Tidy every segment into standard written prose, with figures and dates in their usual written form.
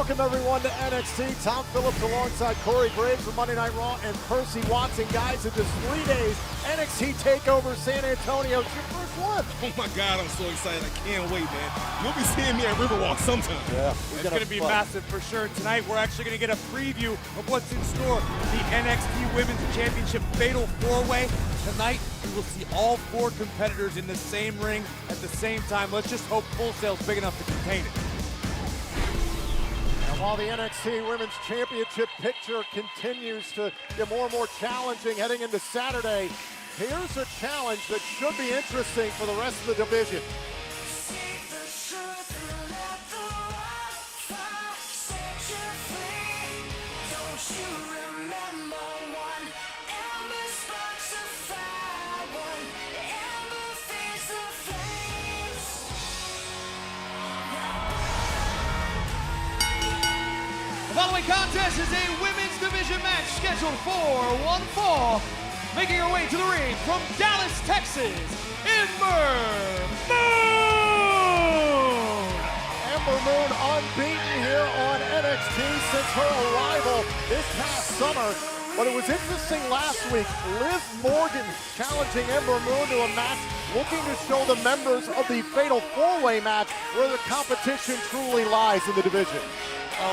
Welcome everyone to NXT. Tom Phillips alongside Corey Graves from Monday Night Raw and Percy Watson. Guys, in just 3 days, NXT TakeOver San Antonio. It's your first one. Oh my God, I'm so excited. I can't wait, man. You'll be seeing me at Riverwalk sometime. Yeah, it's going to be massive for sure. Tonight, we're actually going to get a preview of what's in store. The NXT Women's Championship Fatal 4-Way. Tonight, we will see all 4 competitors in the same ring at the same time. Let's just hope Full Sail's big enough to contain it. And while the NXT Women's Championship picture continues to get more and more challenging heading into Saturday, here's a challenge that should be interesting for the rest of the division. The following contest is a women's division match scheduled for one fall. Making her way to the ring from Dallas, Texas, Ember Moon! Ember Moon unbeaten here on NXT since her arrival this past summer. But it was interesting last week, Liv Morgan challenging Ember Moon to a match looking to show the members of the Fatal 4-Way match where the competition truly lies in the division.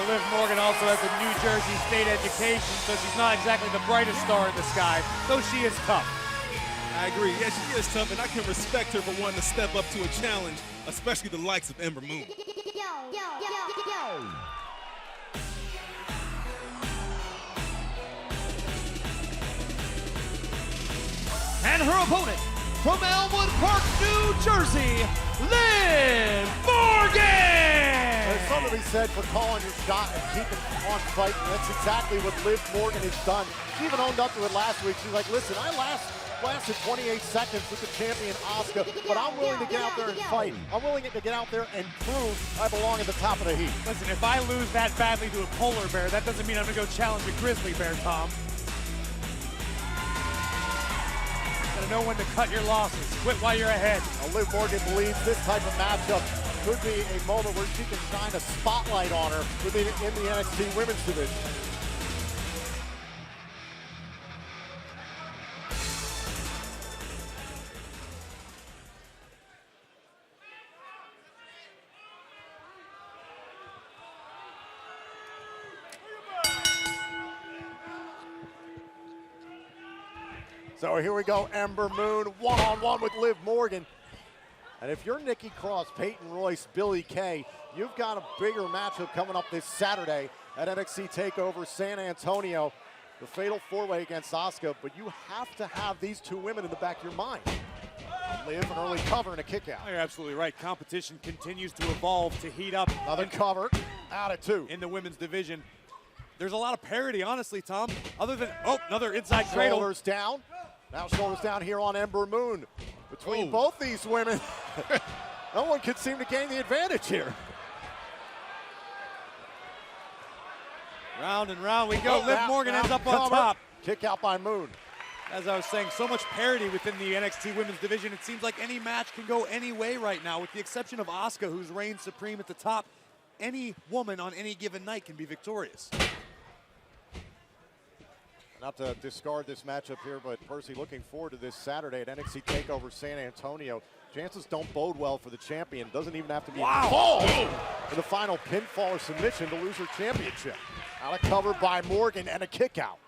Liv Morgan also has a New Jersey State education, so she's not exactly the brightest star in the sky, though she is tough. I agree. Yeah, she is tough, and I can respect her for wanting to step up to a challenge, especially the likes of Ember Moon. And her opponent from Elmwood Park, New Jersey, Liv Morgan! There's something to be said for calling your shot and keeping on fighting. That's exactly what Liv Morgan has done. She even owned up to it last week. She's like, listen, I lasted 28 seconds with the champion Asuka, but I'm willing to get out there and fight. I'm willing to get out there and prove I belong at the top of the heap. Listen, if I lose that badly to a polar bear, that doesn't mean I'm going to go challenge a grizzly bear, Tom. Gotta know when to cut your losses. Quit while you're ahead. Now, Liv Morgan believes this type of matchup could be a moment where she can shine a spotlight on her in the NXT Women's Division. So here we go, Ember Moon, one-on-one with Liv Morgan. And if you're Nikki Cross, Peyton Royce, Billie Kay, you've got a bigger matchup coming up this Saturday at NXT TakeOver San Antonio. The Fatal 4-Way against Asuka, but you have to have these 2 women in the back of your mind. Liv, an early cover and a kick out. You're absolutely right. Competition continues to evolve, to heat up. Another cover, out at 2. In the women's division. There's a lot of parity, honestly, Tom, other than, another inside cradle. Shoulders down. Now shoulders down here on Ember Moon. Between both these women, no one can seem to gain the advantage here. Round and round we go. Liv Morgan ends up on top. Kick out by Moon. As I was saying, so much parity within the NXT Women's Division. It seems like any match can go any way right now, with the exception of Asuka, who's reigned supreme at the top. Any woman on any given night can be victorious. Not to discard this matchup here, but Percy, looking forward to this Saturday at NXT TakeOver San Antonio. Chances don't bode well for the champion. Doesn't even have to be involved in the final pinfall or submission to lose her championship. Out of cover by Morgan and a kick out.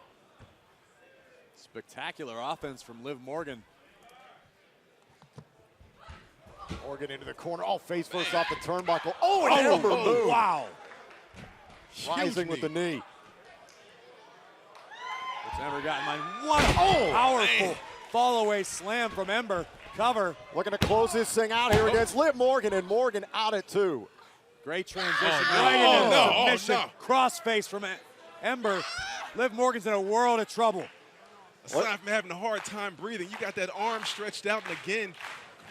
Spectacular offense from Liv Morgan. Morgan into the corner. Oh, face first off the turnbuckle. Oh, and Ember Moon. Wow. Rising with the knee. Ember got in mind. What a powerful fall-away slam from Ember. Cover. Looking to close this thing out here against Liv Morgan, and Morgan out at 2. Great transition. Right into submission. Crossface from Ember. Liv Morgan's in a world of trouble. Aside from having a hard time breathing, you got that arm stretched out, and again,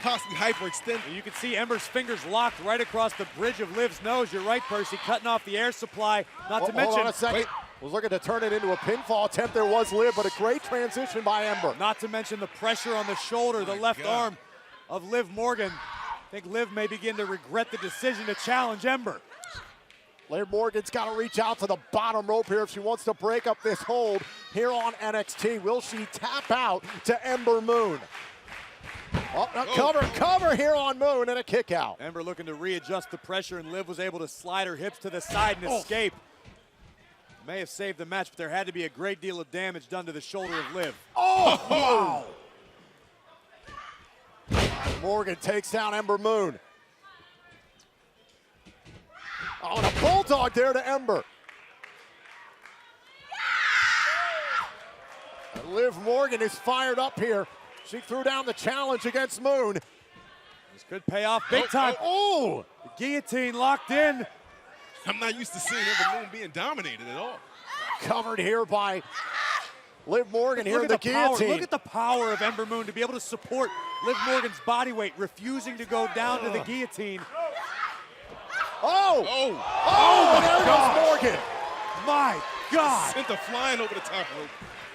possibly hyperextended. You can see Ember's fingers locked right across the bridge of Liv's nose. You're right, Percy, cutting off the air supply. Not to mention. Hold on a second. Was looking to turn it into a pinfall attempt. There was Liv, but a great transition by Ember. Not to mention the pressure on the shoulder, the left arm of Liv Morgan. I think Liv may begin to regret the decision to challenge Ember. Liv Morgan's got to reach out to the bottom rope here if she wants to break up this hold here on NXT. Will she tap out to Ember Moon? Oh, cover here on Moon and a kick out. Ember looking to readjust the pressure, and Liv was able to slide her hips to the side and escape. May have saved the match, but there had to be a great deal of damage done to the shoulder of Liv. Oh, wow. Morgan takes down Ember Moon. Oh, and a bulldog there to Ember. And Liv Morgan is fired up here. She threw down the challenge against Moon. This could pay off big time. Oh! The guillotine locked in. I'm not used to seeing Ember Moon being dominated at all. Covered here by Liv Morgan here in the guillotine. Look at the power of Ember Moon to be able to support Liv Morgan's body weight, refusing to go down to the guillotine. Oh! There goes Morgan. My God! Sent her flying over the top rope.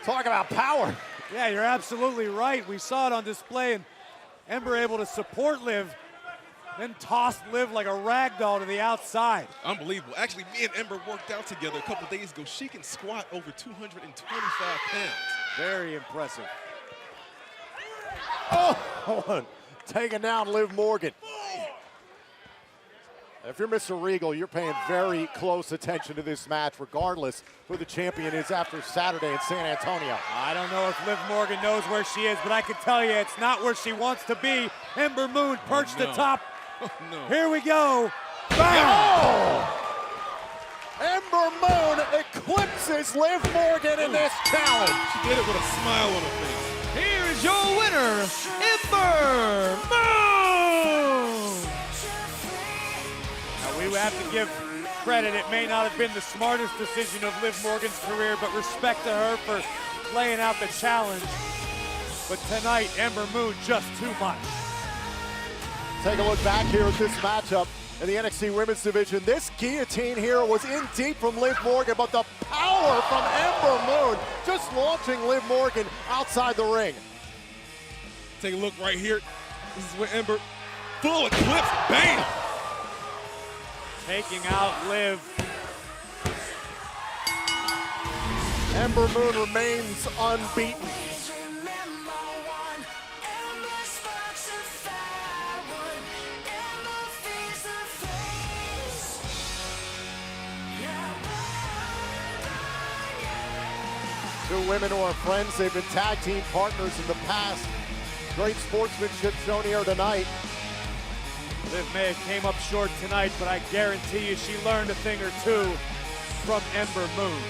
Talk about power. Yeah, you're absolutely right. We saw it on display, and Ember able to support Liv, then tossed Liv like a rag doll to the outside. Unbelievable. Actually, me and Ember worked out together a couple days ago. She can squat over 225 pounds. Very impressive. Oh, taking down Liv Morgan. If you're Mr. Regal, you're paying very close attention to this match, regardless who the champion is after Saturday in San Antonio. I don't know if Liv Morgan knows where she is, but I can tell you it's not where she wants to be. Ember Moon perched atop. Oh, no. Here we go. Bam! Oh! Ember Moon eclipses Liv Morgan in this challenge. She did it with a smile on her face. Here is your winner, Ember Moon! We have to give credit. It may not have been the smartest decision of Liv Morgan's career, but respect to her for laying out the challenge. But tonight, Ember Moon just too much. Take a look back here at this matchup in the NXT Women's Division. This guillotine here was in deep from Liv Morgan, but the power from Ember Moon just launching Liv Morgan outside the ring. Take a look right here. This is where Ember, full eclipse, bam! Taking out Liv. Ember Moon remains unbeaten. Two women who are friends, they've been tag team partners in the past. Great sportsmanship shown here tonight. Liv may have came up short tonight, but I guarantee you she learned a thing or two from Ember Moon.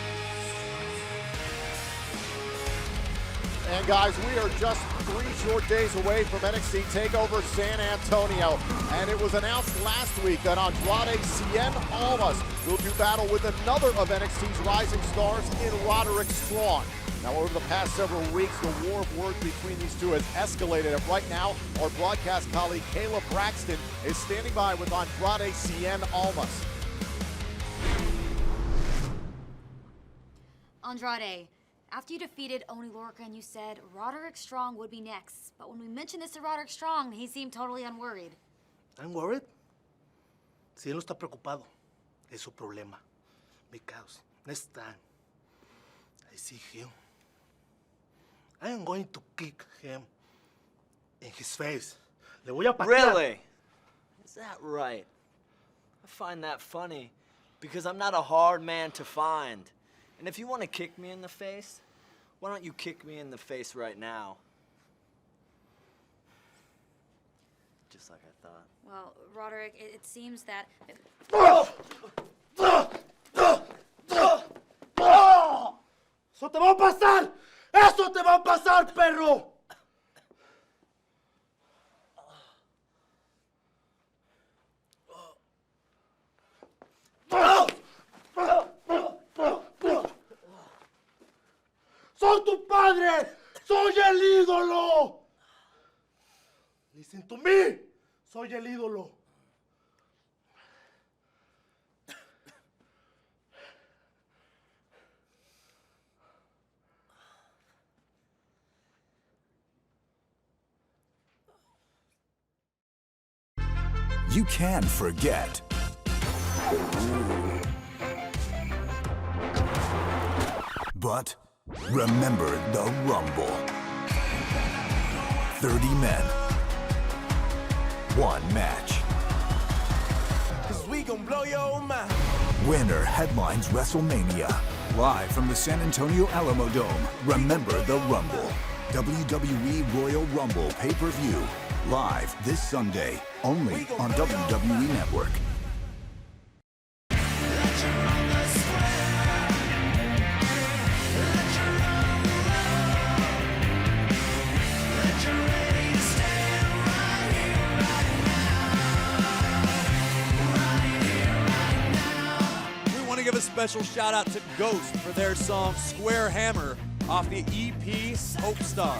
And guys, we are just 3 short days away from NXT TakeOver San Antonio. And it was announced last week that Andrade Cien Almas will do battle with another of NXT's rising stars in Roderick Strong. Now, over the past several weeks, the war of words between these two has escalated. And right now, our broadcast colleague, Kayla Braxton, is standing by with Andrade Cien Almas. Andrade, after you defeated Oni Lorcan, you said Roderick Strong would be next. But when we mentioned this to Roderick Strong, he seemed totally unworried. I'm worried. Si él no está preocupado, es su problema. Because next time I see him, I am going to kick him in his face. Le voy a patear. Really? Is that right? I find that funny because I'm not a hard man to find. And if you want to kick me in the face, why don't you kick me in the face right now? Just like I thought. Well, Roderick, it seems that... ¡Eso te va a pasar! ¡Eso te va a pasar, perro! ¡Soy tu padre! ¡Soy el ídolo! Listen to me! ¡Soy el ídolo! You can forget. But remember the Rumble. 30 men. One match. 'Cause we gon' blow your mind. Winner headlines WrestleMania. Live from the San Antonio Alamo Dome. Remember the Rumble. WWE Royal Rumble pay-per-view. Live this Sunday. Only on WWE Network. Give a special shout out to Ghost for their song Square Hammer off the EP Hope Star.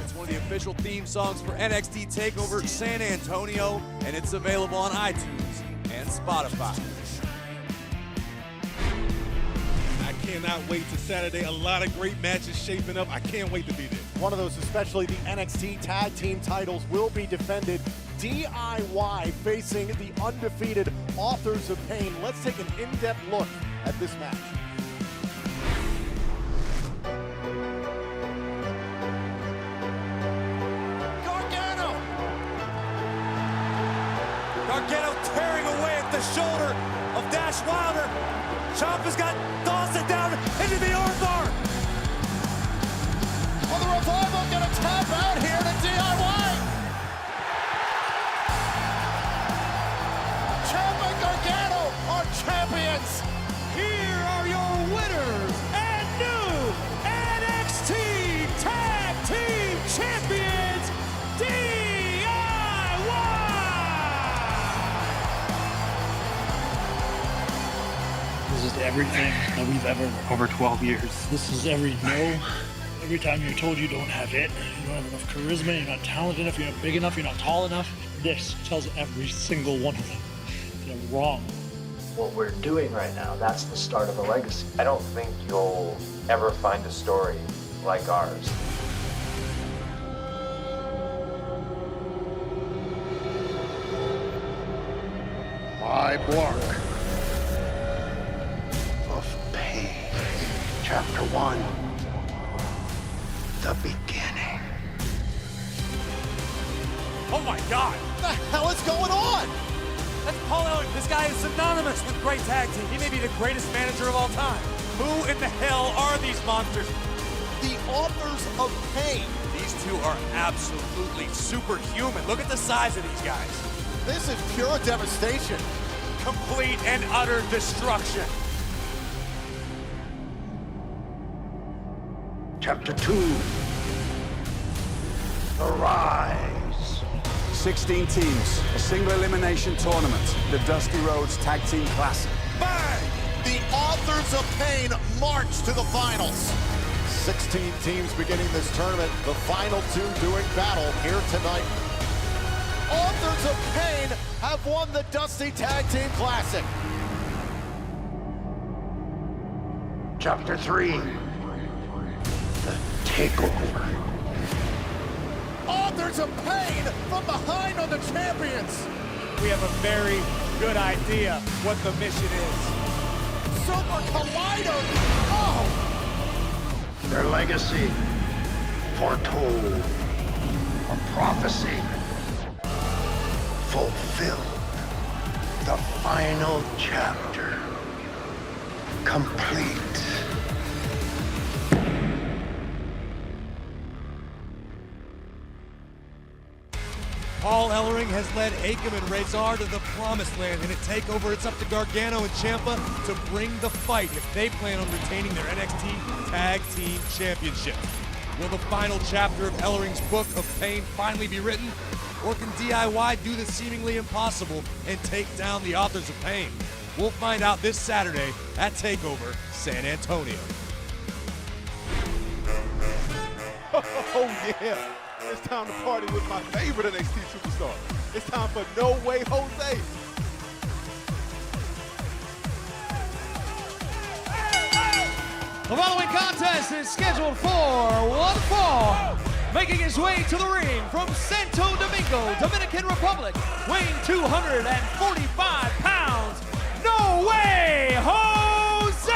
It's one of the official theme songs for NXT TakeOver San Antonio, and it's available on iTunes and Spotify. I cannot wait to Saturday. A lot of great matches shaping up. I can't wait to be there. One of those, especially the NXT Tag Team titles, will be defended. DIY facing the undefeated Authors of Pain. Let's take an in-depth look at this match. Gargano tearing away at the shoulder of Dash Wilder. Ciampa's got Dawson down into the armbar. Well, the Revival gonna tap out here to DIY. Ciampa and Gargano are champions. Here are your winners and new NXT Tag Team Champions, DIY! This is everything that we've ever, over 12 years. This is every no. Every time you're told you don't have it, you don't have enough charisma, you're not talented enough, you're not big enough, you're not tall enough. This tells every single one of them they're wrong. What we're doing right now, that's the start of a legacy. I don't think you'll ever find a story like ours. My Block of Pain. Chapter 1. The beginning. Oh my God! What the hell is going on? That's Paul Ellering. This guy is synonymous with great tag team. He may be the greatest manager of all time. Who in the hell are these monsters? The Authors of Pain. These two are absolutely superhuman. Look at the size of these guys. This is pure devastation. Complete and utter destruction. Chapter 2. The Rise. 16 teams, a single elimination tournament, the Dusty Rhodes Tag Team Classic. Bang! The Authors of Pain march to the finals. 16 teams beginning this tournament, the final two doing battle here tonight. Authors of Pain have won the Dusty Tag Team Classic. Chapter 3. The Takeover. Authors of Pain from behind on the champions. We have a very good idea what the mission is. Super Collider. Oh! Their legacy. Foretold. A prophecy. Fulfilled. The final chapter. Complete. Paul Ellering has led Akam and Razor to the promised land, and at TakeOver, it's up to Gargano and Ciampa to bring the fight if they plan on retaining their NXT Tag Team Championship. Will the final chapter of Ellering's book of pain finally be written, or can DIY do the seemingly impossible and take down the Authors of Pain? We'll find out this Saturday at TakeOver San Antonio. Oh yeah, it's time to party with my favorite NXT superstar. It's time for No Way Jose. The following contest is scheduled for one fall. Making his way to the ring from Santo Domingo, Dominican Republic, weighing 245 pounds, No Way Jose!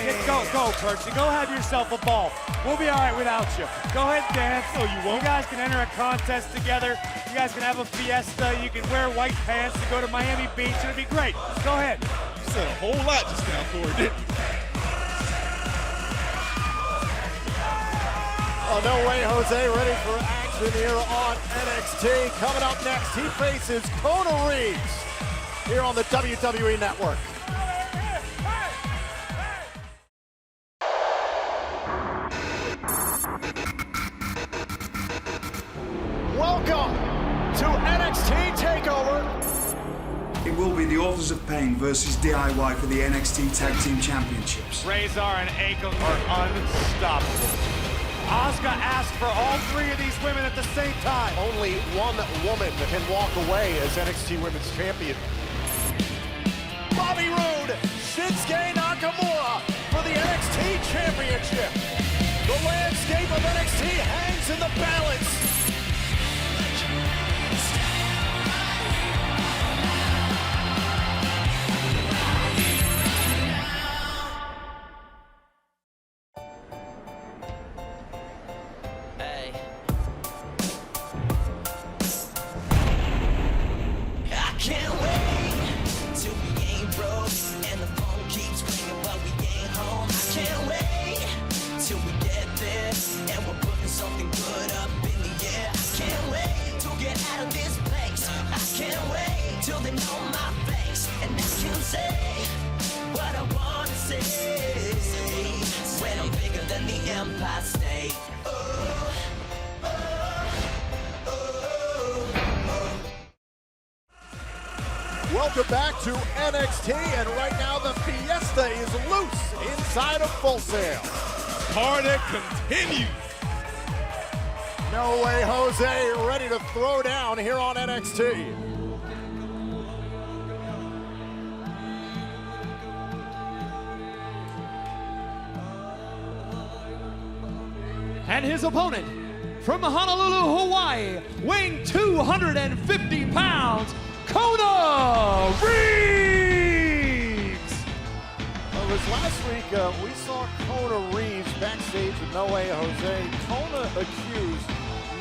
Get going. go, Percy. Go have yourself a ball. We'll be all right without you. Go ahead and dance. No, you won't. You guys can enter a contest together. You guys can have a fiesta. You can wear white pants to go to Miami Beach. It'll be great. Go ahead. You said a whole lot just now, Corey, didn't you? Oh, no way, Jose, ready for action here on NXT. Coming up next, he faces Kona Reeves here on the WWE Network. Welcome to NXT TakeOver. It will be the Authors of Pain versus DIY for the NXT Tag Team Championships. Razor and Akam are unstoppable. Asuka asked for all three of these women at the same time. Only one woman can walk away as NXT Women's Champion. Bobby Roode, Shinsuke Nakamura for the NXT Championship. The landscape of NXT hangs in the balance. Welcome back to NXT, and right now the fiesta is loose inside of Full Sail. Party continues. No Way Jose ready to throw down here on NXT. And his opponent from Honolulu, Hawaii, weighing 250 pounds, Kona Reeves! Well, this last week, we saw Kona Reeves backstage with No Way Jose. Kona accused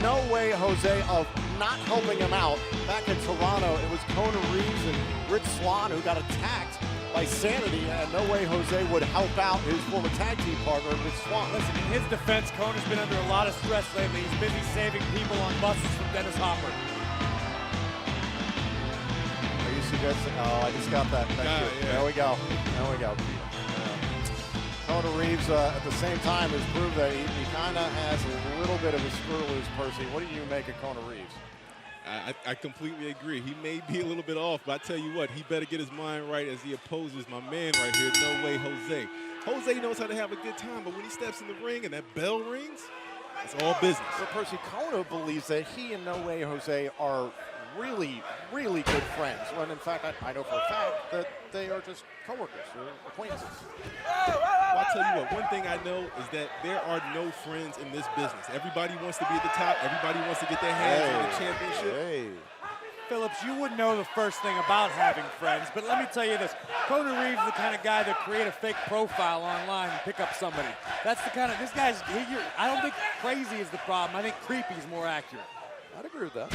No Way Jose of not helping him out. Back in Toronto, it was Kona Reeves and Rich Swann who got attacked by SAnitY, and No Way Jose would help out his former tag team partner, Rich Swann. Listen, in his defense, Kona's been under a lot of stress lately. He's busy saving people on buses from Dennis Hopper. Are you suggesting? Oh, I just got that. Thank you. Yeah. There we go. There we go. Kona Reeves, at the same time, has proved that he kind of has a little bit of a screw loose, Percy. What do you make of Kona Reeves? I completely agree. He may be a little bit off, but I tell you what, he better get his mind right as he opposes my man right here, No Way Jose. Jose knows how to have a good time, but when he steps in the ring and that bell rings, it's all business. So Percy, Kona believes that he and No Way Jose are really, really good friends, when in fact I know for a fact that they are just coworkers or acquaintances. Well, I'll tell you what, one thing I know is that there are no friends in this business. Everybody wants to be at the top. Everybody wants to get their hands on the championship. Hey. Phillips, you wouldn't know the first thing about having friends, but let me tell you this. Kona Reeves is the kind of guy that create a fake profile online and pick up somebody. That's the kind of, this guy's, I don't think crazy is the problem. I think creepy is more accurate. I'd agree with that.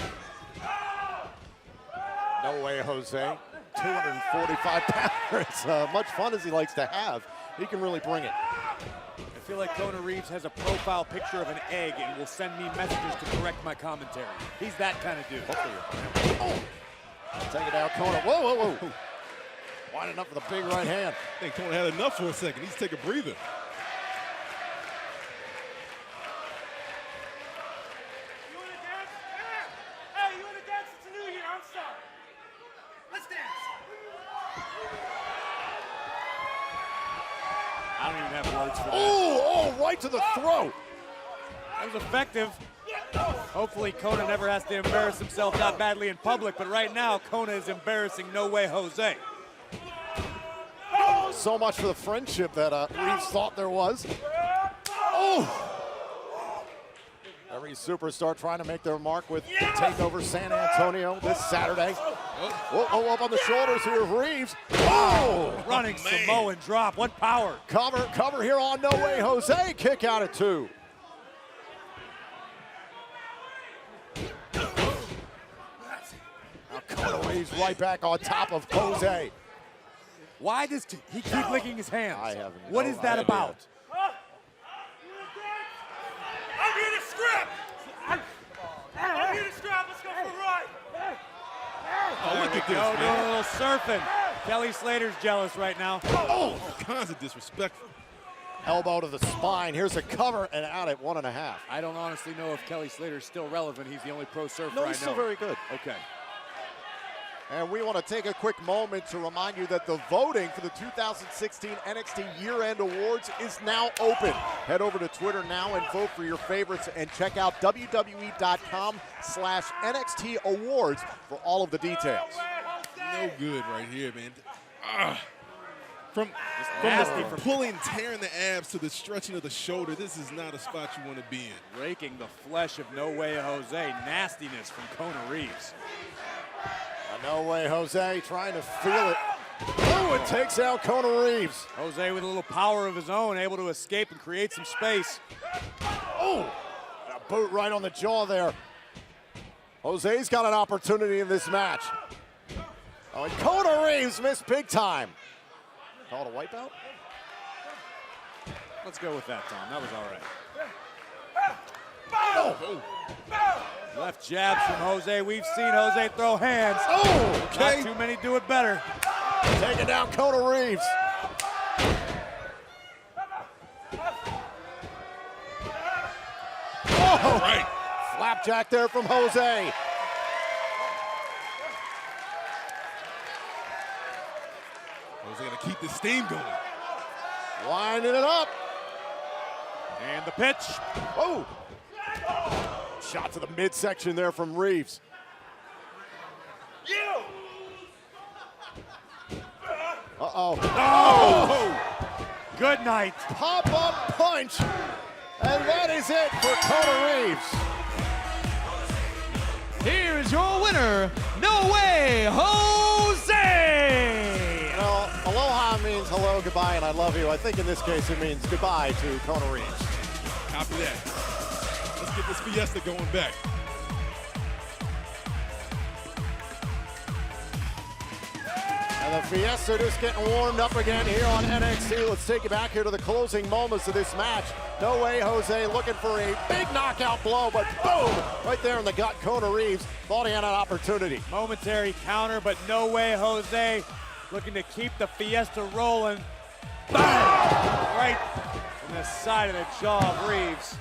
No Way Jose, 245 pounds. As much fun as he likes to have, he can really bring it. I feel like Kona Reeves has a profile picture of an egg and will send me messages to correct my commentary. He's that kind of dude. Oh, take it out, Kona. Whoa, whoa, whoa. Wide enough for the big right hand. I think Kona had enough for a second. He's taking a breather. I don't even have words for that. Oh, right to the throat. That was effective. Hopefully Kona never has to embarrass himself that badly in public, but right now Kona is embarrassing No Way Jose. So much for the friendship that Reeves thought there was. Oh! Very superstar trying to make their mark with TakeOver San Antonio this Saturday. Oh, up on the shoulders here of Reeves. Oh, running Samoan drop. What power. Cover here on No Way Jose. Kick out at 2. Now Kona Reeves right back on top of Jose. Why does he keep licking his hands? I have no What is that idea. about? I'm here to scrap! I'm here to scrap. Let's go for a ride! Oh, look at this, Doing a man. little surfing. Kelly Slater's jealous right now. Oh, all kinds of disrespectful. Elbow to the spine. Here's a cover and out at 1.5. I don't honestly know if Kelly Slater's still relevant. He's the only pro surfer I know. No, he's still very good. Okay. And we want to take a quick moment to remind you that the voting for the 2016 NXT Year-End Awards is now open. Head over to Twitter now and vote for your favorites, and check out WWE.com/NXT Awards for all of the details. No good right here, man. From pulling, tearing the abs to the stretching of the shoulder, this is not a spot you want to be in. Raking the flesh of No Way Jose. Nastiness from Kona Reeves. No Way Jose trying to feel it. Oh, it takes out Kona Reeves. Jose with a little power of his own, able to escape and create some space. Oh, a boot right on the jaw there. Jose's got an opportunity in this match. Oh, and Kona Reeves missed big time. Called a wipeout? Let's go with that, Tom. That was all right. Oh. Left jabs from Jose. We've seen Jose throw hands. Oh, okay. Not too many do it better. Taking down Kona Reeves. Oh, right. Flapjack there from Jose. Jose gonna keep the steam going. Winding it up. And the pitch. Oh. Shot to the midsection there from Reeves. Uh-oh. Oh! Good night. Pop-up punch. And that is it for Kona Reeves. Here is your winner, No Way Jose! You know, aloha means hello, goodbye, and I love you. I think in this case it means goodbye to Kona Reeves. Copy that. Let's get this fiesta going back. And the fiesta just getting warmed up again here on NXT. Let's take you back here to the closing moments of this match. No Way Jose looking for a big knockout blow, but boom! Right there in the gut, Kona Reeves thought he had an opportunity. Momentary counter, but No Way Jose looking to keep the fiesta rolling. Bang! Right in the side of the jaw of Reeves.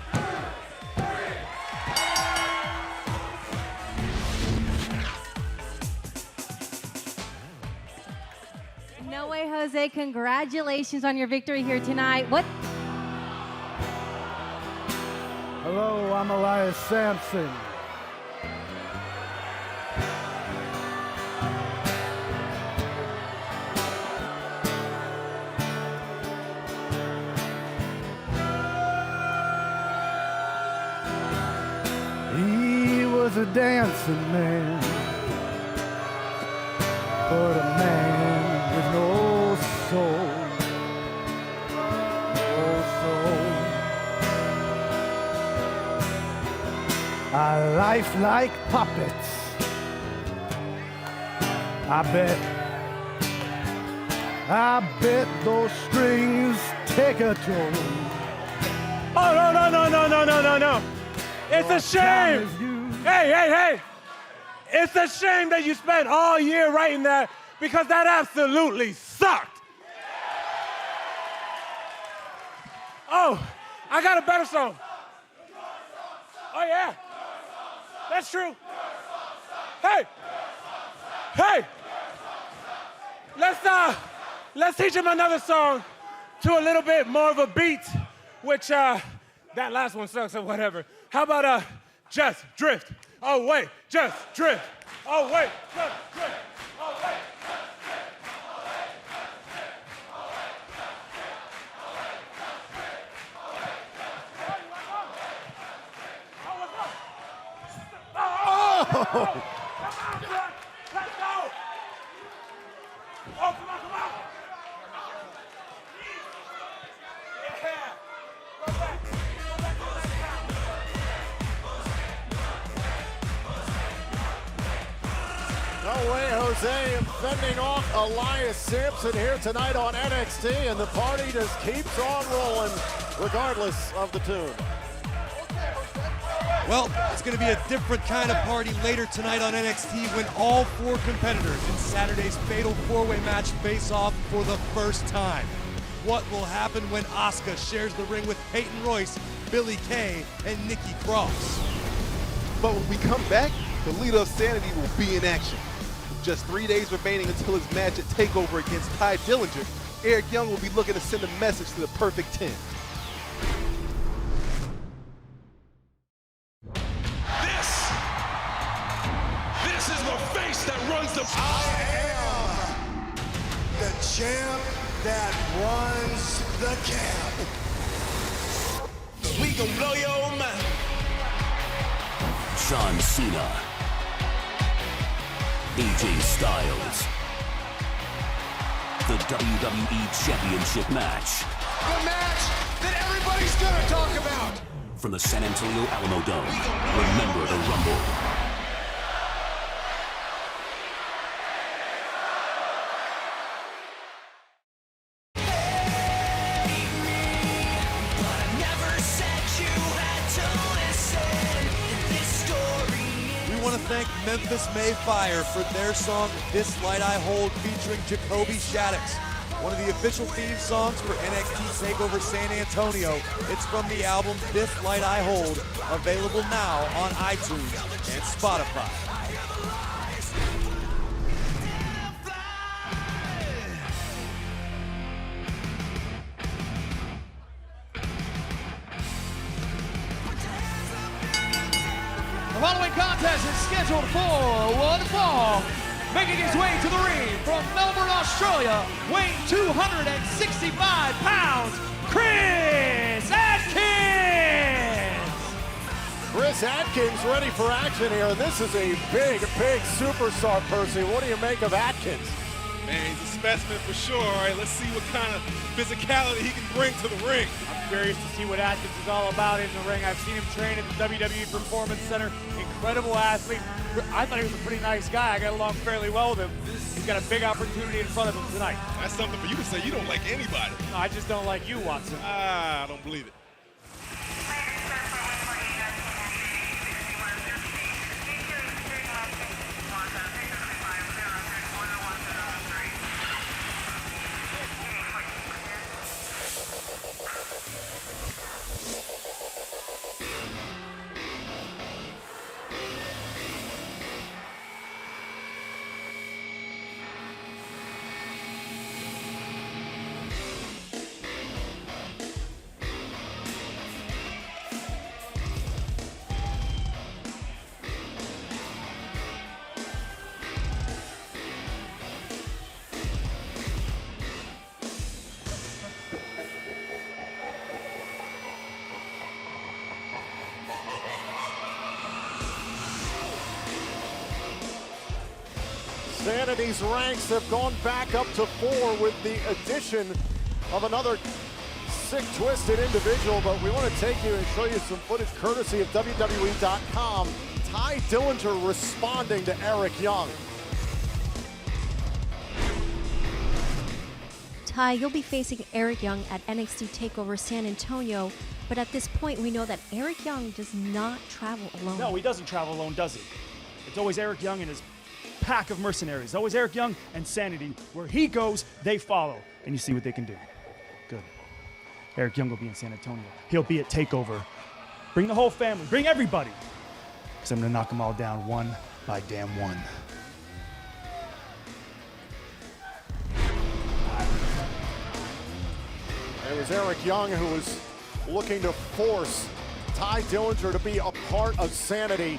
No Way Jose, congratulations on your victory here tonight. What? Hello, I'm Elias Samson. He was a dancing man, but a man with no soul, no soul. A life like puppets. I bet those strings take a toll. Oh, no. It's a shame. Hey. It's a shame that you spent all year writing that, because that absolutely sucked. Oh, I got a better song. Oh, yeah. That's true. Hey. Let's teach him another song to a little bit more of a beat, which that last one sucks or whatever. How about Just Drift? Oh wait, Just Drift. Oh wait, Just Drift. Oh wait. Let's go! Oh, come on, come on! Yeah! Go back! No way, Jose fending off Elias Samson here tonight on NXT, and the party just keeps on rolling regardless of the tune. Well, it's going to be a different kind of party later tonight on NXT when all 4 competitors in Saturday's Fatal 4-Way match face off for the first time. What will happen when Asuka shares the ring with Peyton Royce, Billie Kay, and Nikki Cross? But when we come back, the leader of SAnitY will be in action. With just 3 days remaining until his match at TakeOver against Ty Dillinger, Eric Young will be looking to send a message to the Perfect 10. This is the face that runs the... I am the champ that runs the camp. We gon' blow your mind. John Cena, AJ Styles, the WWE Championship match. The match that everybody's gonna talk about. From the San Antonio Alamo Dome, remember the Rumble. Thank Memphis May Fire for their song This Light I Hold featuring Jacoby Shaddix, one of the official theme songs for NXT TakeOver San Antonio. It's from the album This Light I Hold, available now on iTunes and Spotify. The following contest is scheduled for one fall. Making his way to the ring from Melbourne, Australia, weighing 265 pounds, Chris Atkins! Chris Atkins ready for action here. This is a big, big superstar, Percy. What do you make of Atkins? Man, he's a specimen for sure. All right, let's see what kind of physicality he can bring to the ring. I'm curious to see what Atkins is all about in the ring. I've seen him train at the WWE Performance Center. Incredible athlete. I thought he was a pretty nice guy. I got along fairly well with him. He's got a big opportunity in front of him tonight. That's something for you to say. You don't like anybody. No, I just don't like you, Watson. I don't believe it. SAnitY's ranks have gone back up to 4 with the addition of another sick, twisted individual, but we want to take you and show you some footage courtesy of WWE.com. Ty Dillinger responding to Eric Young. Ty, you'll be facing Eric Young at NXT TakeOver San Antonio, but at this point we know that Eric Young does not travel alone. No, he doesn't travel alone, does he? It's always Eric Young and his pack of mercenaries. Always Eric Young and SAnitY. Where he goes, they follow. And you see what they can do. Good. Eric Young will be in San Antonio. He'll be at TakeOver. Bring the whole family. Bring everybody. Because I'm going to knock them all down one by damn one. It was Eric Young who was looking to force Ty Dillinger to be a part of SAnitY.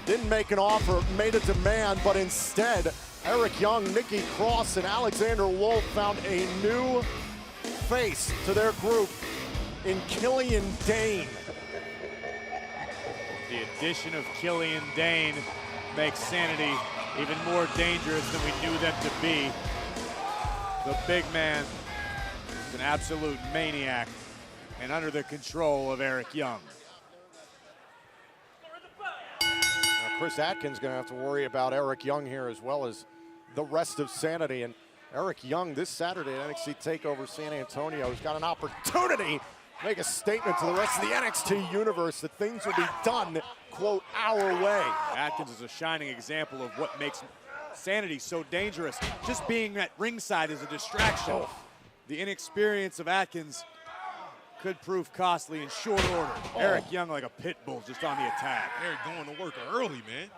Didn't make an offer, made a demand, but instead, Eric Young, Nikki Cross, and Alexander Wolf found a new face to their group in Killian Dane. The addition of Killian Dane makes SAnitY even more dangerous than we knew them to be. The big man is an absolute maniac and under the control of Eric Young. Now, Chris Atkins going to have to worry about Eric Young here as well as the rest of SAnitY. And Eric Young this Saturday at NXT TakeOver San Antonio has got an opportunity to make a statement to the rest of the NXT Universe that things will be done, quote, our way. Atkins is a shining example of what makes SAnitY so dangerous. Just being at ringside is a distraction. Oh. The inexperience of Atkins could prove costly in short order. Eric Young like a pit bull just on the attack. Eric going to work early, man.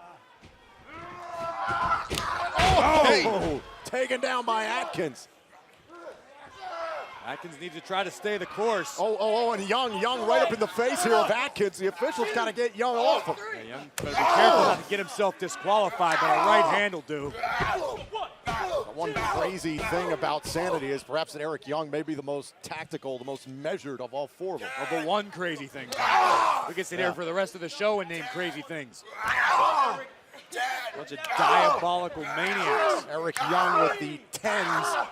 Oh, taken down by Atkins. Atkins needs to try to stay the course. And Young right up in the face here of Atkins. The officials got to get Young off him. Yeah, Young better be careful not to get himself disqualified, but a right hand will do. One crazy thing about SAnitY is perhaps that Eric Young may be the most tactical, the most measured of all four of them. Well, the one crazy thing. We can sit here for the rest of the show and name crazy things. Bunch of diabolical maniacs. Eric Young with the 10s.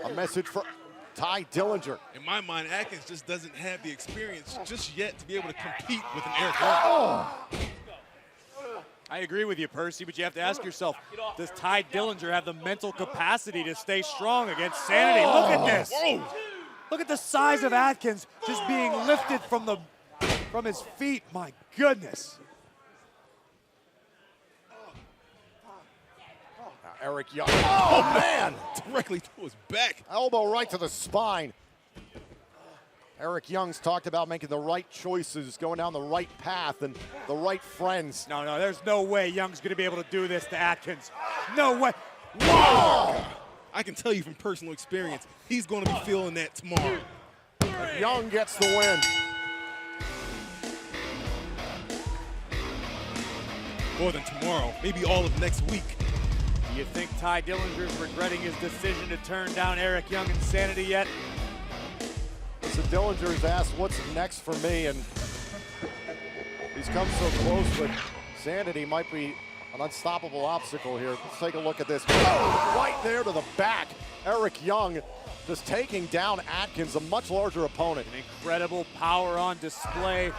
A message for Ty Dillinger. In my mind, Atkins just doesn't have the experience just yet to be able to compete with an Eric Young. I agree with you, Percy, but you have to ask yourself, does Ty Dillinger have the mental capacity to stay strong against SAnitY? Look at this. Whoa. Look at the size of Atkins just being lifted from his feet. My goodness. Eric Young. Oh, man! Directly to his back. Elbow right to the spine. Eric Young's talked about making the right choices, going down the right path, and the right friends. No, there's no way Young's going to be able to do this to Atkins. No way. Whoa! I can tell you from personal experience, he's going to be feeling that tomorrow. Young gets the win. More than tomorrow, maybe all of next week. Do you think Ty Dillinger's regretting his decision to turn down Eric Young and SAnitY yet? So Dillinger's asked, what's next for me? And he's come so close, but SAnitY might be an unstoppable obstacle here. Let's take a look at this. Oh, right there to the back. Eric Young just taking down Atkins, a much larger opponent. An incredible power on display.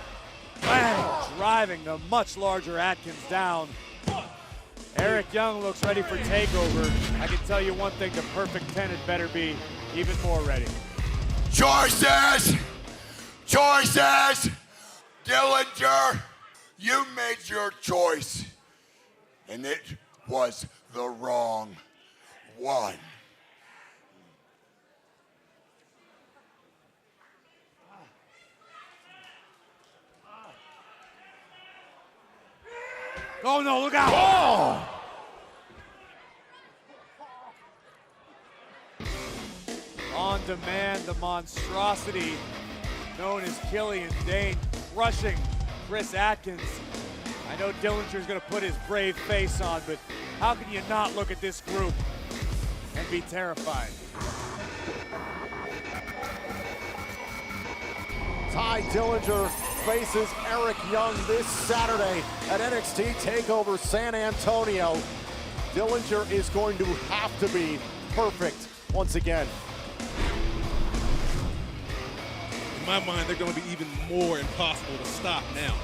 Bang! Driving the much larger Atkins down. Eric Young looks ready for TakeOver. I can tell you one thing, the perfect 10 had better be even more ready. Choices! Choices! Dillinger, you made your choice, and it was the wrong one. Oh no, look out! Oh! On demand, the monstrosity known as Killian Dane crushing Chris Atkins. I know Dillinger's gonna put his brave face on, but how can you not look at this group and be terrified? Ty Dillinger faces Eric Young this Saturday at NXT TakeOver San Antonio. Dillinger is going to have to be perfect once again. In my mind, they're going to be even more impossible to stop now.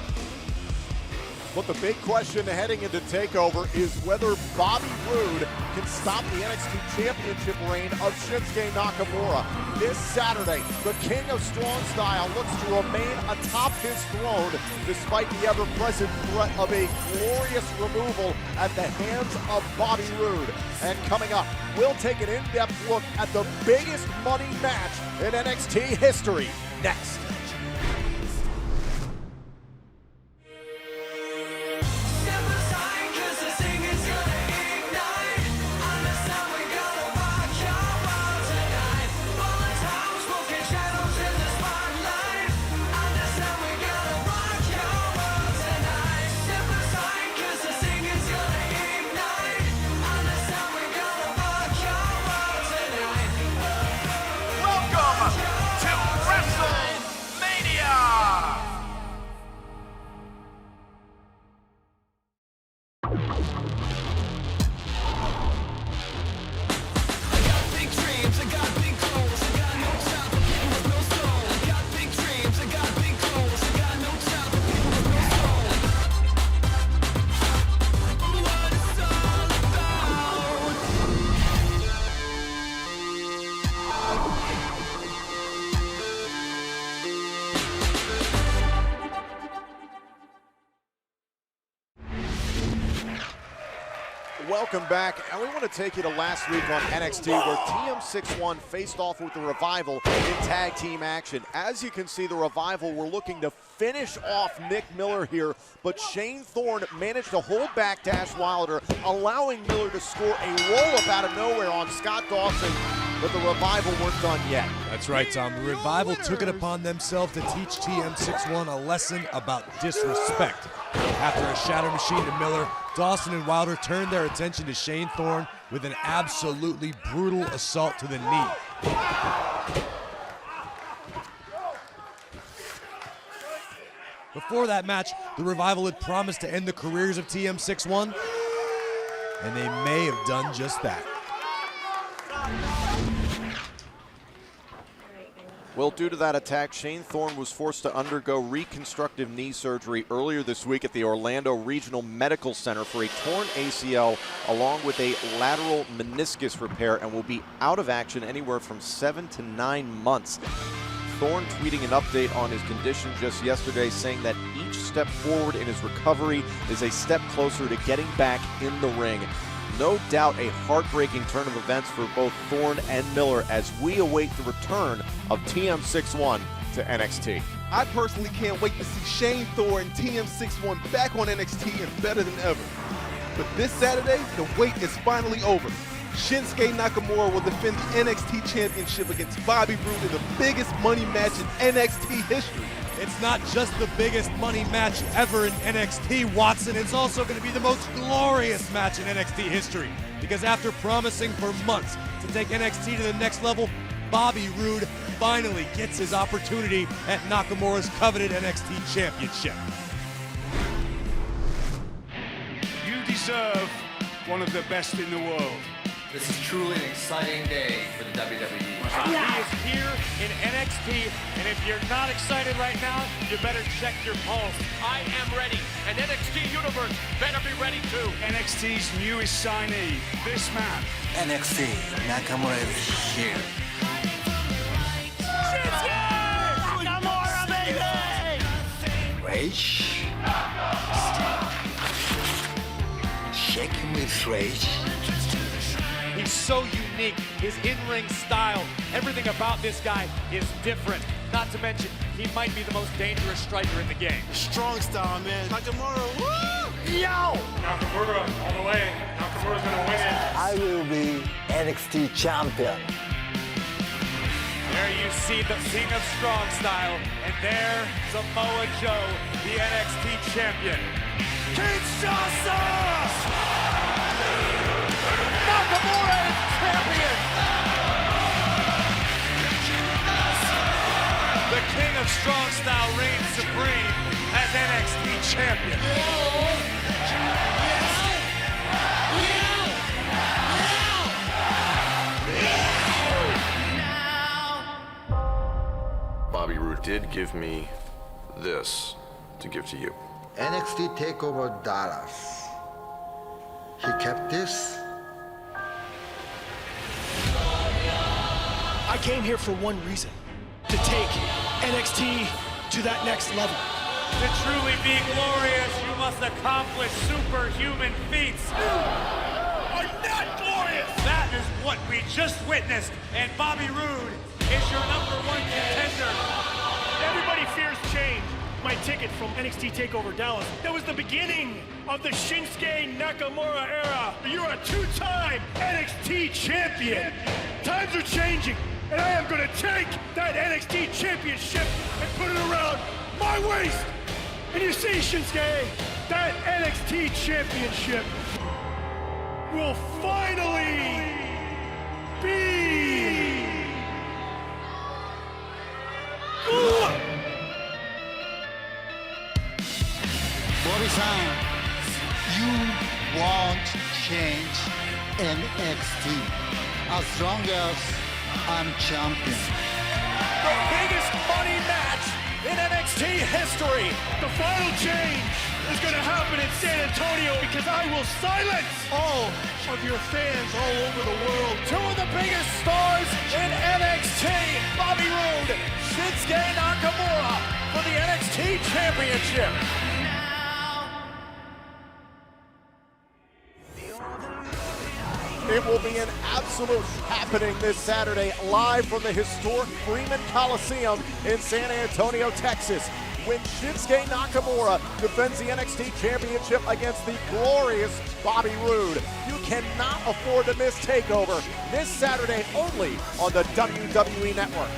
But the big question heading into TakeOver is whether Bobby Roode can stop the NXT Championship reign of Shinsuke Nakamura. This Saturday, the King of Strong Style looks to remain atop his throne despite the ever-present threat of a glorious removal at the hands of Bobby Roode. And coming up, we'll take an in-depth look at the biggest money match in NXT history next. Welcome to Wrestle Welcome back, and we want to take you to last week on NXT where TM61 faced off with the Revival in tag team action. As you can see, the Revival were looking to finish off Nick Miller here, but Shane Thorne managed to hold back Dash Wilder, allowing Miller to score a roll-up out of nowhere on Scott Dawson, but the Revival weren't done yet. That's right, Tom. The Revival took it upon themselves to teach TM61 a lesson about disrespect. After a shatter machine to Miller, Dawson and Wilder turned their attention to Shane Thorne with an absolutely brutal assault to the knee. Before that match, the Revival had promised to end the careers of TM61, and they may have done just that. Well, due to that attack, Shane Thorne was forced to undergo reconstructive knee surgery earlier this week at the Orlando Regional Medical Center for a torn ACL along with a lateral meniscus repair, and will be out of action anywhere from 7 to 9 months. Thorne tweeting an update on his condition just yesterday, saying that each step forward in his recovery is a step closer to getting back in the ring. No doubt a heartbreaking turn of events for both Thorne and Miller as we await the return of TM61 to NXT. I personally can't wait to see Shane Thorne and TM61 back on NXT and better than ever. But this Saturday, the wait is finally over. Shinsuke Nakamura will defend the NXT Championship against Bobby Roode in the biggest money match in NXT history. It's not just the biggest money match ever in NXT, Watson. It's also going to be the most glorious match in NXT history. Because after promising for months to take NXT to the next level, Bobby Roode finally gets his opportunity at Nakamura's coveted NXT Championship. You deserve one of the best in the world. This is truly an exciting day for the WWE. He is here in NXT, and if you're not excited right now, you better check your pulse. I am ready, and NXT Universe better be ready too. NXT's newest signee, this man. NXT, Nakamura is here. Nakamura, baby! Rage? Shaking with rage? He's so unique, his in-ring style, everything about this guy is different. Not to mention, he might be the most dangerous striker in the game. Strong style, man. Nakamura, woo! Yo! Nakamura, all the way. Nakamura's gonna win it. I will be NXT champion. There you see the King of Strong Style, and there, Samoa Joe, the NXT champion. Kinshasa! Nakamura is champion! The King of Strong Style reigns supreme as NXT champion. Bobby Roode did give me this to give to you. NXT TakeOver Dallas. He kept this. I came here for one reason, to take NXT to that next level. To truly be glorious, you must accomplish superhuman feats. You are not glorious! That is what we just witnessed, and Bobby Roode is your #1 contender. Everybody fears change. My ticket from NXT TakeOver Dallas, that was the beginning of the Shinsuke Nakamura era. You're a two-time NXT champion. Times are changing, and I am gonna take that NXT championship and put it around my waist. And you see, Shinsuke, that NXT championship will finally be... Bobby-san, you won't change NXT as long as I'm champion. The biggest money match in NXT history. The final change is going to happen in San Antonio because I will silence all of your fans all over the world. Two of the biggest stars in NXT, Bobby Roode, Shinsuke Nakamura for the NXT Championship. It will be an absolute happening this Saturday, live from the historic Freeman Coliseum in San Antonio, Texas, when Shinsuke Nakamura defends the NXT Championship against the glorious Bobby Roode. You cannot afford to miss TakeOver this Saturday only on the WWE Network.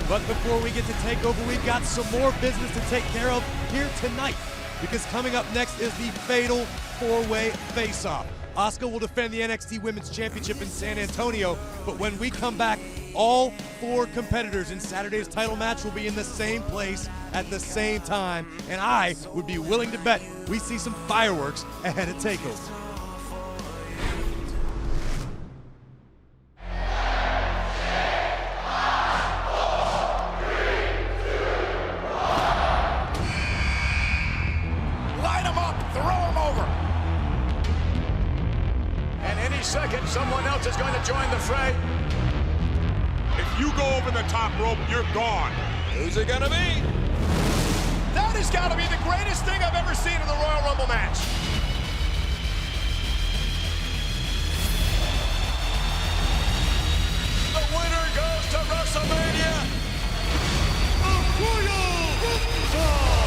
But before we get to TakeOver, we've got some more business to take care of here tonight, because coming up next is the Fatal 4-Way Face-Off. Asuka will defend the NXT Women's Championship in San Antonio, but when we come back, all 4 competitors in Saturday's title match will be in the same place at the same time, and I would be willing to bet we see some fireworks ahead of TakeOver. Line them up, throw them over. And any second, someone else is going to join the fray. If you go over the top rope, you're gone. Who's it gonna be? That has got to be the greatest thing I've ever seen in the Royal Rumble match. The winner goes to WrestleMania. The Royal Rumble.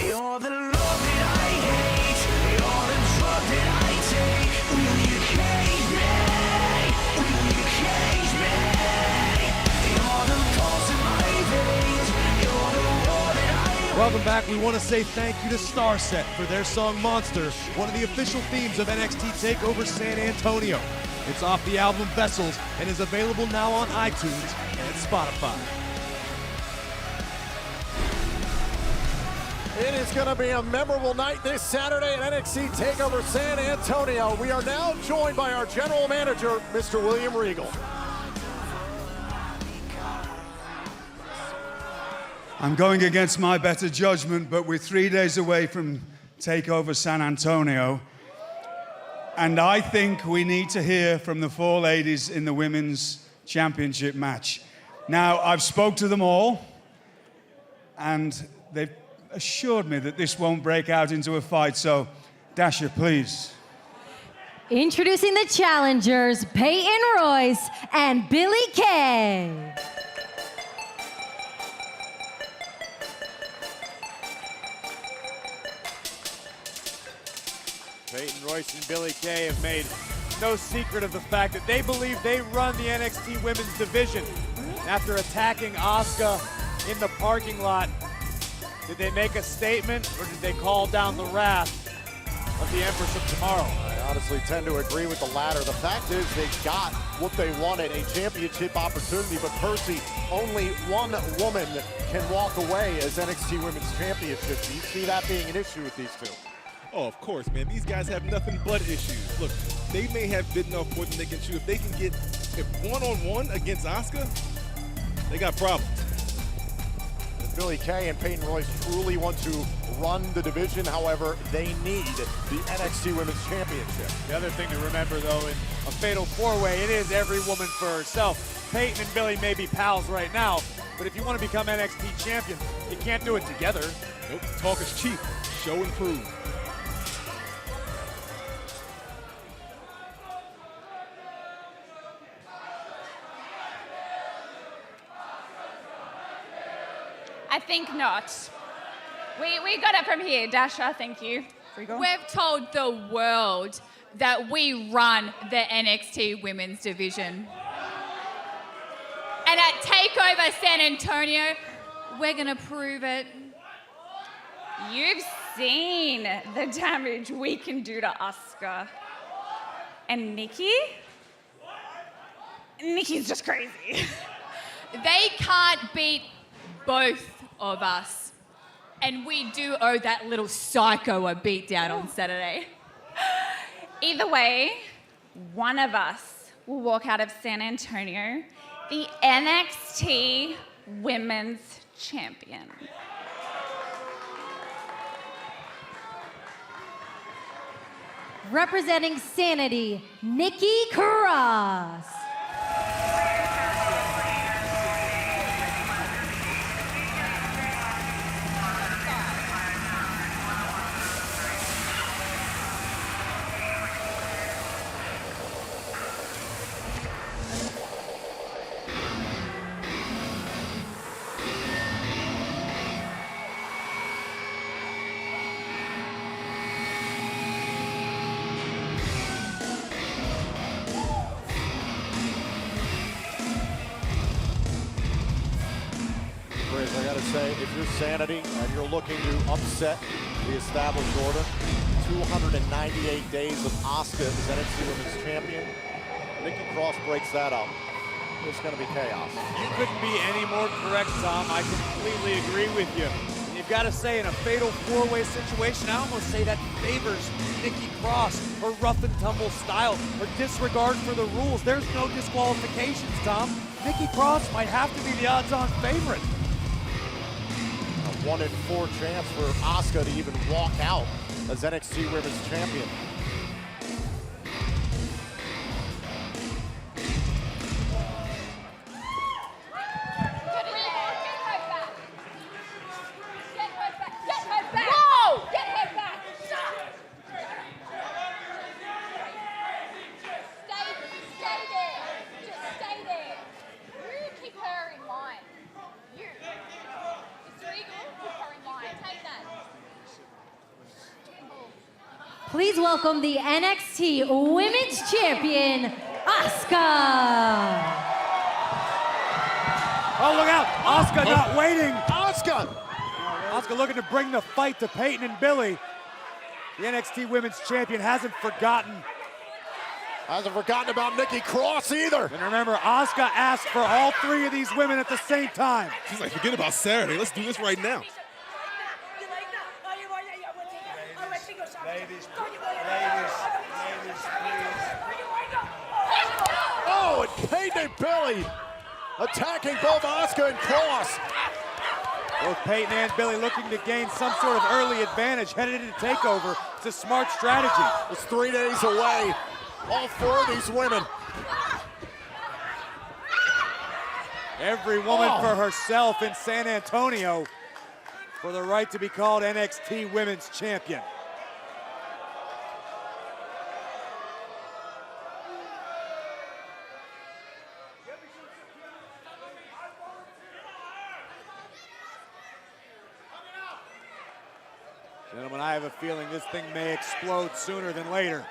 You're the love that I hate. You're the drug that I take. Will you cage me? Will you cage me? You're the pulse in my veins. You're the war that I Welcome back. We want to say thank you to Starset for their song Monster, one of the official themes of NXT TakeOver San Antonio. It's off the album Vessels and is available now on iTunes and Spotify. It is going to be a memorable night this Saturday at NXT TakeOver San Antonio. We are now joined by our general manager, Mr. William Regal. I'm going against my better judgment, but we're 3 days away from TakeOver San Antonio. And I think we need to hear from the 4 ladies in the Women's Championship match. Now, I've spoke to them all, and they've assured me that this won't break out into a fight, so Dasha, please. Introducing the challengers, Peyton Royce and Billie Kay. Peyton Royce and Billie Kay have made no secret of the fact that they believe they run the NXT Women's Division. After attacking Asuka in the parking lot, did they make a statement, or did they call down the wrath of the Empress of Tomorrow? I honestly tend to agree with the latter. The fact is they got what they wanted, a championship opportunity, but Percy, only one woman can walk away as NXT Women's Championship. Do you see that being an issue with these two? Oh, of course, man. These guys have nothing but issues. Look, they may have bitten off more than they can chew. If they can get one-on-one against Asuka, they got problems. Billie Kay and Peyton Royce truly want to run the division. However, they need the NXT Women's Championship. The other thing to remember, though, in a Fatal 4-Way, it is every woman for herself. Peyton and Billie may be pals right now, but if you want to become NXT champion, you can't do it together. Nope, talk is cheap. Show and prove. I think not. We got it from here. Dasha, thank you. We've told the world that we run the NXT Women's Division. And at TakeOver San Antonio, we're gonna prove it. You've seen the damage we can do to Asuka. And Nikki? Nikki's just crazy. They can't beat both of us. And we do owe that little psycho a beatdown on Saturday. Either way, one of us will walk out of San Antonio the NXT Women's Champion. Representing SAnitY, Nikki Cross. Chris, I gotta say, if you're SAnitY and you're looking to upset the established order, 298 days of Asuka as NXT Women's Champion, Nikki Cross breaks that up. It's gonna be chaos. You couldn't be any more correct, Tom. I completely agree with you. And you've got to say, in a fatal four-way situation, I almost say that favors Nikki Cross, her rough and tumble style, her disregard for the rules. There's no disqualifications, Tom. Nikki Cross might have to be the odds-on favorite. A 1 in 4 chance for Asuka to even walk out as NXT Women's Champion. Please welcome the NXT Women's Champion, Asuka. Oh, look out! Asuka not waiting. Asuka looking to bring the fight to Peyton and Billy. The NXT Women's Champion hasn't forgotten. Hasn't forgotten about Nikki Cross either. And remember, Asuka asked for all three of these women at the same time. She's like, forget about Saturday. Let's do this right now. Ladies, Oh, and Peyton and Billy attacking both Asuka and Cross. Both Peyton and Billy looking to gain some sort of early advantage headed into TakeOver. It's a smart strategy. It's 3 days away. All 4 of these women. Every woman for herself in San Antonio for the right to be called NXT Women's Champion. Gentlemen, I have a feeling this thing may explode sooner than later.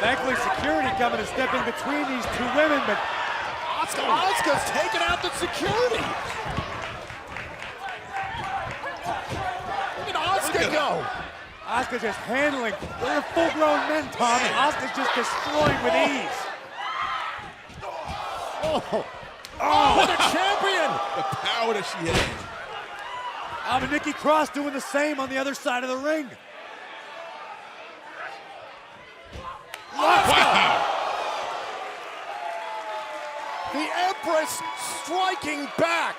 Thankfully, security coming to step in between these two women, but Asuka's taking out the security. Look at Asuka go. Asuka just handling. They're full-grown men, Tom, and Asuka's just destroying with ease. Oh, the champion! The power that she has. And Nikki Cross doing the same on the other side of the ring. Wow! The Empress striking back.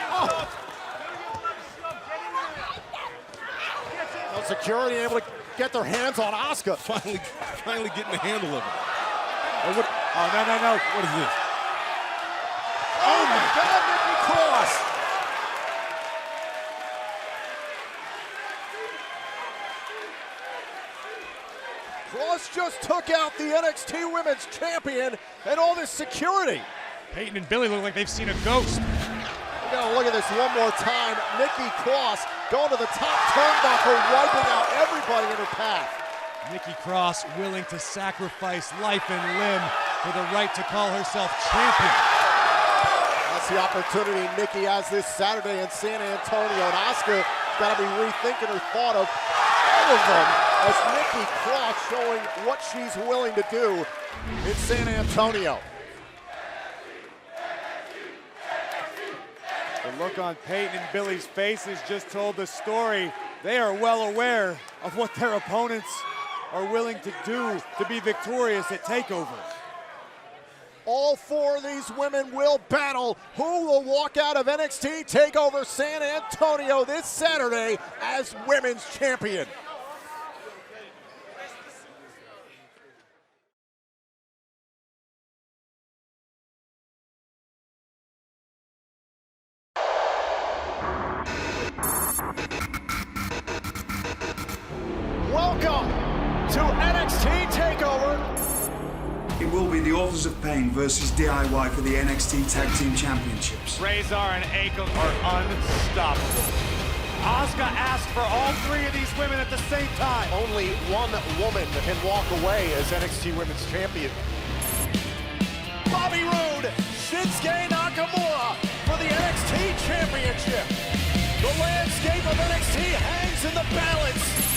Oh. No security able to get their hands on Asuka. Finally getting the handle of it. Oh, no. What is this? Oh my God, Nikki Cross. Cross just took out the NXT Women's Champion and all this security. Peyton and Billy look like they've seen a ghost. We gotta look at this one more time. Nikki Cross going to the top turnbuckle, wiping out everybody in her path. Nikki Cross willing to sacrifice life and limb for the right to call herself champion. That's the opportunity Nikki has this Saturday in San Antonio, and Asuka got to be rethinking her thought of all of them as Nikki Cross showing what she's willing to do in San Antonio. The look on Peyton and Billy's faces just told the story. They are well aware of what their opponents are willing to do to be victorious at TakeOver. All 4 of these women will battle. Who will walk out of NXT TakeOver San Antonio this Saturday as Women's Champion? Welcome to NXT TakeOver. It will be the Authors of Pain versus DIY for the NXT Tag Team Championships. Razor and Akam are unstoppable. Asuka asked for all three of these women at the same time. Only one woman can walk away as NXT Women's Champion. Bobby Roode, Shinsuke Nakamura for the NXT Championship. The landscape of NXT hangs in the balance.